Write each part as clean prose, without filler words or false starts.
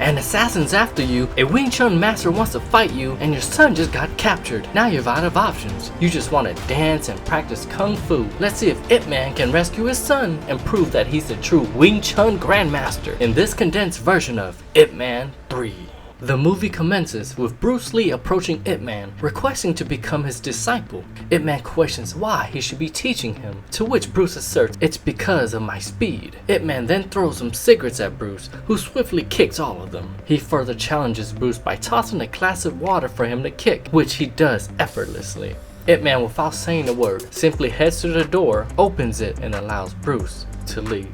An assassin's after you, a Wing Chun master wants to fight you, and your son just got captured. Now you're out of options. You just want to dance and practice Kung Fu. Let's see if Ip Man can rescue his son and prove that he's the true Wing Chun Grandmaster in this condensed version of Ip Man 3. The movie commences with Bruce Lee approaching Ip Man, requesting to become his disciple. Ip Man questions why he should be teaching him, to which Bruce asserts it's because of my speed. Ip Man then throws some cigarettes at Bruce, who swiftly kicks all of them. He further challenges Bruce by tossing a glass of water for him to kick, which he does effortlessly. Ip Man, without saying a word, simply heads to the door, opens it, and allows Bruce to leave.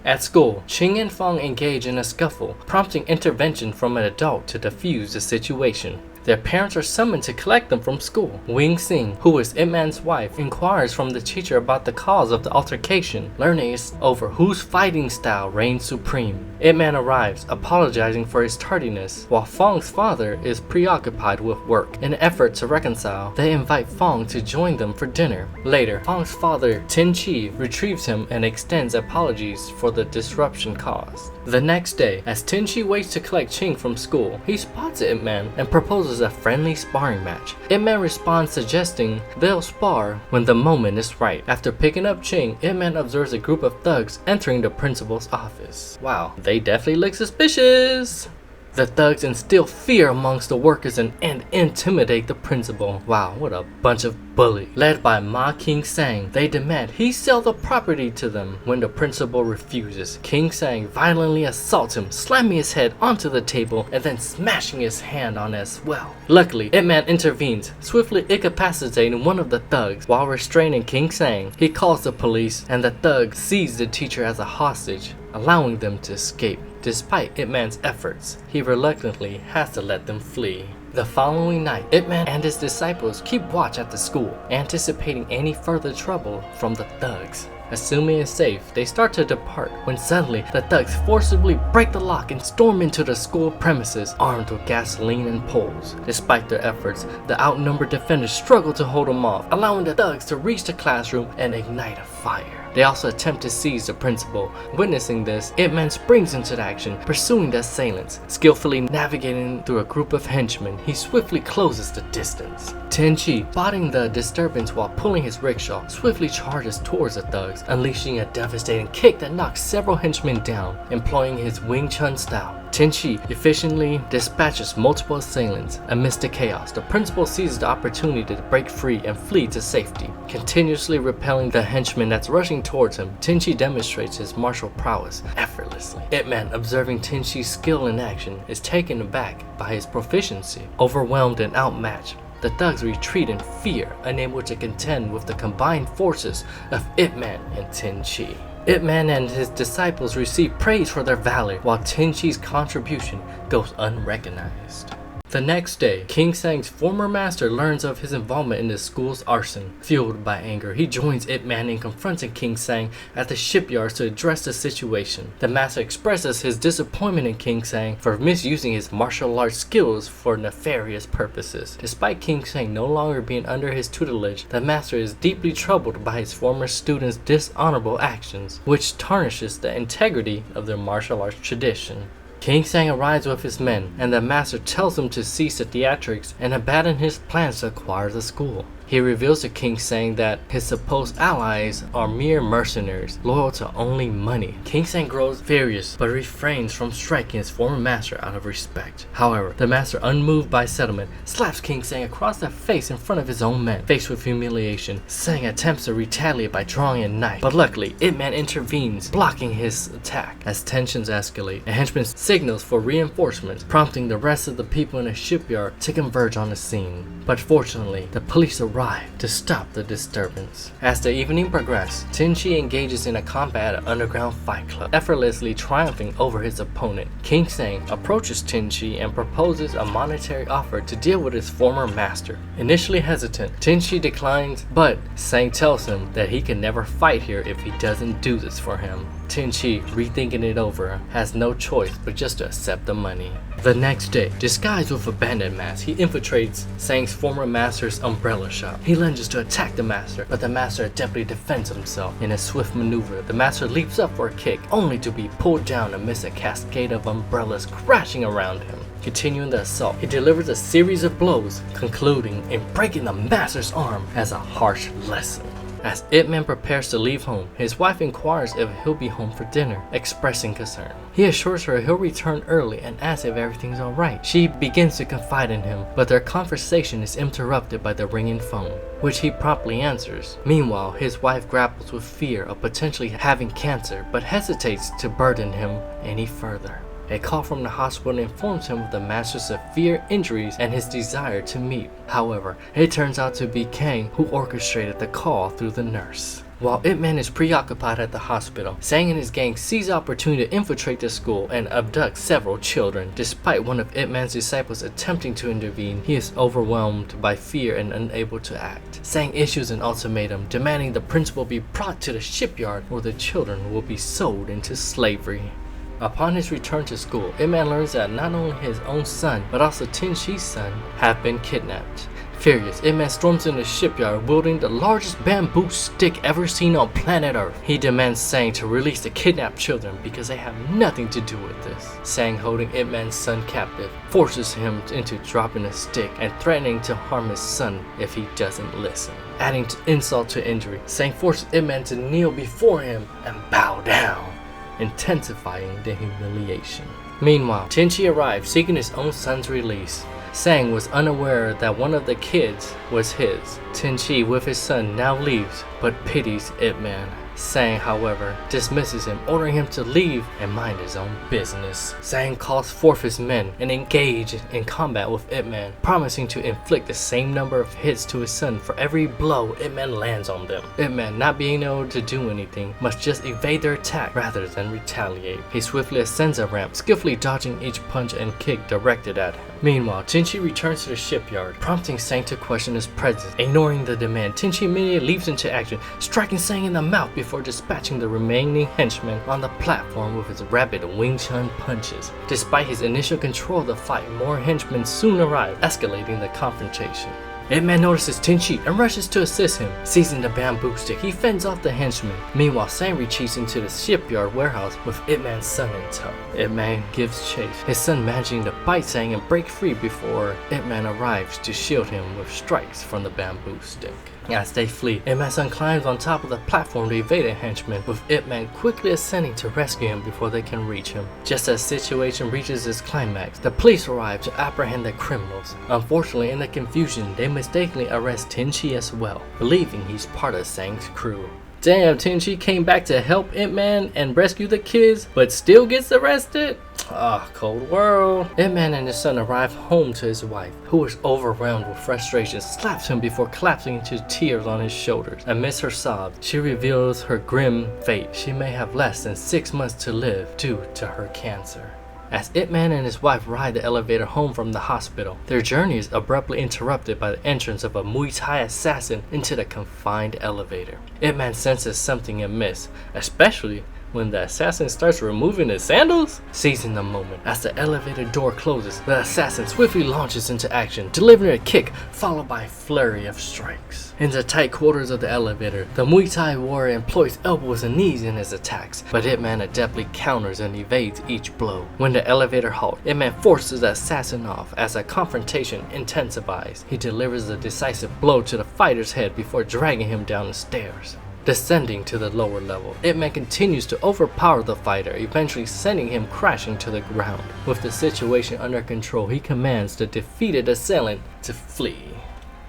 At school, Ching and Fong engage in a scuffle, prompting intervention from an adult to defuse the situation. Their parents are summoned to collect them from school. Wing Sing, who is Ip Man's wife, inquires from the teacher about the cause of the altercation, learning it's over whose fighting style reigns supreme. Ip Man arrives, apologizing for his tardiness, while Fong's father is preoccupied with work. In an effort to reconcile, they invite Fong to join them for dinner. Later, Fong's father, Tin Chi, retrieves him and extends apologies for the disruption caused. The next day, as Tin Chi waits to collect Ching from school, he spots Ip Man and proposes a friendly sparring match. Ip Man responds suggesting they'll spar when the moment is right. After picking up Ching, Ip Man observes a group of thugs entering the principal's office. Wow, they definitely look suspicious. The thugs instill fear amongst the workers and intimidate the principal. Wow, what a bunch of bullies. Led by Ma King Sang, they demand he sell the property to them. When the principal refuses, King Sang violently assaults him, slamming his head onto the table and then smashing his hand on as well. Luckily, Ip Man intervenes, swiftly incapacitating one of the thugs. While restraining King Sang, he calls the police and the thugs seize the teacher as a hostage, allowing them to escape. Despite Ip Man's efforts, he reluctantly has to let them flee. The following night, Ip Man and his disciples keep watch at the school, anticipating any further trouble from the thugs. Assuming it's safe, they start to depart when suddenly the thugs forcibly break the lock and storm into the school premises armed with gasoline and poles. Despite their efforts, the outnumbered defenders struggle to hold them off, allowing the thugs to reach the classroom and ignite a fire. They also attempt to seize the principal. Witnessing this, Ip Man springs into action, pursuing the assailants. Skillfully navigating through a group of henchmen, he swiftly closes the distance. Tin Chi, spotting the disturbance while pulling his rickshaw, swiftly charges towards the thugs, unleashing a devastating kick that knocks several henchmen down. Employing his Wing Chun style, Tin Chi efficiently dispatches multiple assailants. Amidst the chaos, the principal seizes the opportunity to break free and flee to safety. Continuously repelling the henchman that's rushing towards him, Tin Chi demonstrates his martial prowess effortlessly. Ip Man, observing Tin Chi's skill in action, is taken aback by his proficiency. Overwhelmed and outmatched, the thugs retreat in fear, unable to contend with the combined forces of Ip Man and Tin Chi. Ip Man and his disciples receive praise for their valor, while Tin Chi's contribution goes unrecognized. The next day, King Sang's former master learns of his involvement in the school's arson. Fueled by anger, he joins Ip Man in confronting King Sang at the shipyards to address the situation. The master expresses his disappointment in King Sang for misusing his martial arts skills for nefarious purposes. Despite King Sang no longer being under his tutelage, the master is deeply troubled by his former students' dishonorable actions, which tarnishes the integrity of their martial arts tradition. King Sang arrives with his men, and the master tells him to cease the theatrics and abandon his plans to acquire the school. He reveals to King Sang that his supposed allies are mere mercenaries, loyal to only money. King Sang grows furious, but refrains from striking his former master out of respect. However, the master, unmoved by settlement, slaps King Sang across the face in front of his own men. Faced with humiliation, Sang attempts to retaliate by drawing a knife, but luckily, Ip Man intervenes, blocking his attack. As tensions escalate, a henchman signals for reinforcements, prompting the rest of the people in the shipyard to converge on the scene. But fortunately, the police arrive to stop the disturbance. As the evening progresses, Tin Chi engages in a combat at an underground fight club, effortlessly triumphing over his opponent. King Sang approaches Tin Chi and proposes a monetary offer to deal with his former master. Initially hesitant, Tin Chi declines, but Sang tells him that he can never fight here if he doesn't do this for him. Tenchi, rethinking it over, has no choice but just to accept the money. The next day, disguised with a bandit mask, he infiltrates Sang's former master's umbrella shop. He lunges to attack the master, but the master adeptly defends himself. In a swift maneuver, the master leaps up for a kick, only to be pulled down amidst a cascade of umbrellas crashing around him. Continuing the assault, he delivers a series of blows, concluding in breaking the master's arm as a harsh lesson. As Ip Man prepares to leave home, his wife inquires if he'll be home for dinner, expressing concern. He assures her he'll return early and asks if everything's alright. She begins to confide in him, but their conversation is interrupted by the ringing phone, which he promptly answers. Meanwhile, his wife grapples with fear of potentially having cancer, but hesitates to burden him any further. A call from the hospital informs him of the master's severe injuries and his desire to meet. However, it turns out to be Kang who orchestrated the call through the nurse. While Ip Man is preoccupied at the hospital, Sang and his gang seize the opportunity to infiltrate the school and abduct several children. Despite one of Ip Man's disciples attempting to intervene, he is overwhelmed by fear and unable to act. Sang issues an ultimatum demanding the principal be brought to the shipyard or the children will be sold into slavery. Upon his return to school, Ip Man learns that not only his own son, but also Tenchi's son, have been kidnapped. Furious, Ip Man storms in the shipyard wielding the largest bamboo stick ever seen on planet Earth. He demands Sang to release the kidnapped children because they have nothing to do with this. Sang, holding Ip Man's son captive, forces him into dropping a stick and threatening to harm his son if he doesn't listen. Adding insult to injury, Sang forces Ip Man to kneel before him and bow down, intensifying the humiliation. Meanwhile, Tenchi arrives seeking his own son's release. Sang was unaware that one of the kids was his. Tenchi with his son now leaves, but pities Ip Man. Sang, however, dismisses him, ordering him to leave and mind his own business. Sang calls forth his men and engage in combat with Ip Man, promising to inflict the same number of hits to his son for every blow Ip Man lands on them. Ip Man, not being able to do anything, must just evade their attack rather than retaliate. He swiftly ascends a ramp, skillfully dodging each punch and kick directed at him. Meanwhile, Tenchi returns to the shipyard, prompting Sang to question his presence. Ignoring the demand, Tenchi immediately leaps into action, striking Sang in the mouth before dispatching the remaining henchmen on the platform with his rapid Wing Chun punches. Despite his initial control of the fight, more henchmen soon arrive, escalating the confrontation. Ip Man notices Tenchi and rushes to assist him. Seizing the bamboo stick, he fends off the henchmen. Meanwhile, Sang retreats into the shipyard warehouse with Ip Man's son in tow. Ip Man gives chase, his son managing to bite Sang and break free before Ip Man arrives to shield him with strikes from the bamboo stick. As they flee, Ip Man's son climbs on top of the platform to evade a henchman, with Ip Man quickly ascending to rescue him before they can reach him. Just as the situation reaches its climax, the police arrive to apprehend the criminals. Unfortunately, in the confusion, they mistakenly arrest Tenchi as well, believing he's part of Sang's crew. Damn, Tenchi came back to help Ip Man and rescue the kids, but still gets arrested? Ah, cold world. Ip Man and his son arrive home to his wife, who is overwhelmed with frustration, slaps him before collapsing into tears on his shoulders. Amidst her sobs, she reveals her grim fate. She may have less than 6 months to live due to her cancer. As Ip Man and his wife ride the elevator home from the hospital, their journey is abruptly interrupted by the entrance of a Muay Thai assassin into the confined elevator. Ip Man senses something amiss, especially when the assassin starts removing his sandals. Seizing the moment, as the elevator door closes, the assassin swiftly launches into action, delivering a kick followed by a flurry of strikes. In the tight quarters of the elevator, the Muay Thai warrior employs elbows and knees in his attacks, but Ip Man adeptly counters and evades each blow. When the elevator halts, Ip Man forces the assassin off. As the confrontation intensifies, he delivers a decisive blow to the fighter's head before dragging him down the stairs. Descending to the lower level, Ip Man continues to overpower the fighter, eventually sending him crashing to the ground. With the situation under control, he commands the defeated assailant to flee.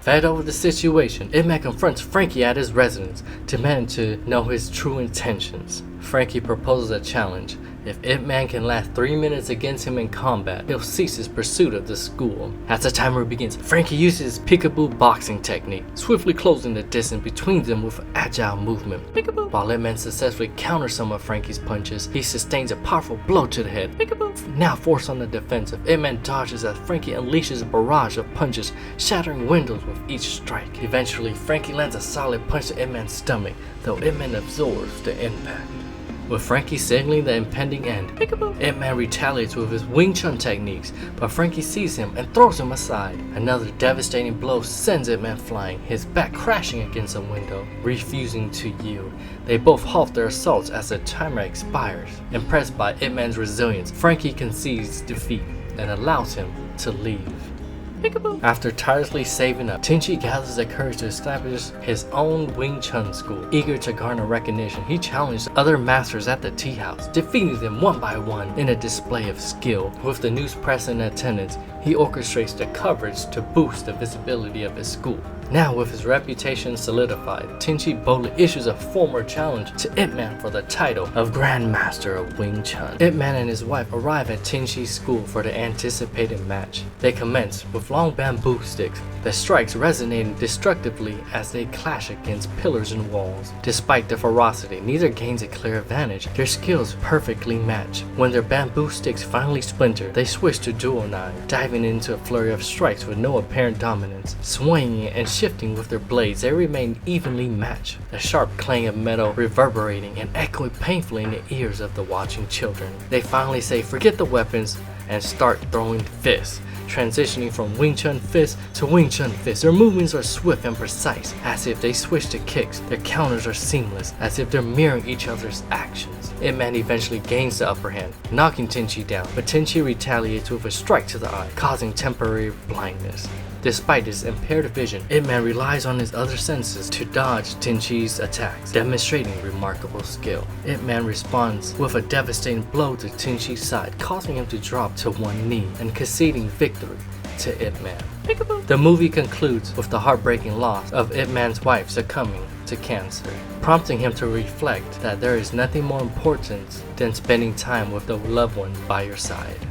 Fed over the situation, Ip Man confronts Frankie at his residence, demanding to know his true intentions. Frankie proposes a challenge. If Ip Man can last 3 minutes against him in combat, he'll cease his pursuit of the school. As the timer begins, Frankie uses his peekaboo boxing technique, swiftly closing the distance between them with an agile movement. Peekaboo. While Ip Man successfully counters some of Frankie's punches, he sustains a powerful blow to the head. Peekaboo. Now forced on the defensive, Ip Man dodges as Frankie unleashes a barrage of punches, shattering windows with each strike. Eventually, Frankie lands a solid punch to Ip Man's stomach, though Ip Man absorbs the impact. with Frankie signaling the impending end. Peekaboo. Ip Man retaliates with his Wing Chun techniques, but Frankie sees him and throws him aside. Another devastating blow sends Ip Man flying, his back crashing against a window. Refusing to yield, they both halt their assaults as the timer expires. Impressed by Ip Man's resilience, Frankie concedes defeat and allows him to leave. Peekaboo. After tirelessly saving up, Tenchi gathers the courage to establish his own Wing Chun school. Eager to garner recognition, he challenged other masters at the tea house, defeating them one by one in a display of skill. With the news press in attendance, he orchestrates the coverage to boost the visibility of his school. Now, with his reputation solidified, Tenchi boldly issues a formal challenge to Ip Man for the title of Grandmaster of Wing Chun. Ip Man and his wife arrive at Tenchi's school for the anticipated match. They commence with long bamboo sticks, the strikes resonating destructively as they clash against pillars and walls. Despite their ferocity, neither gains a clear advantage. Their skills perfectly match. When their bamboo sticks finally splinter, they switch to dual knife, diving into a flurry of strikes with no apparent dominance. Swinging and shifting with their blades, they remain evenly matched, the sharp clang of metal reverberating and echoing painfully in the ears of the watching children. They finally say forget the weapons and start throwing fists. Transitioning from Wing Chun fist to Wing Chun fist, their movements are swift and precise, as if they switch to kicks. Their counters are seamless, as if they're mirroring each other's actions. Ip Man eventually gains the upper hand, knocking Tenchi down, but Tenchi retaliates with a strike to the eye, causing temporary blindness. Despite his impaired vision, Ip Man relies on his other senses to dodge Tenchi's attacks, demonstrating remarkable skill. Ip Man responds with a devastating blow to Tenchi's side, causing him to drop to one knee and conceding victory to Ip Man. Peekaboo. The movie concludes with the heartbreaking loss of Ip Man's wife succumbing to cancer, prompting him to reflect that there is nothing more important than spending time with the loved one by your side.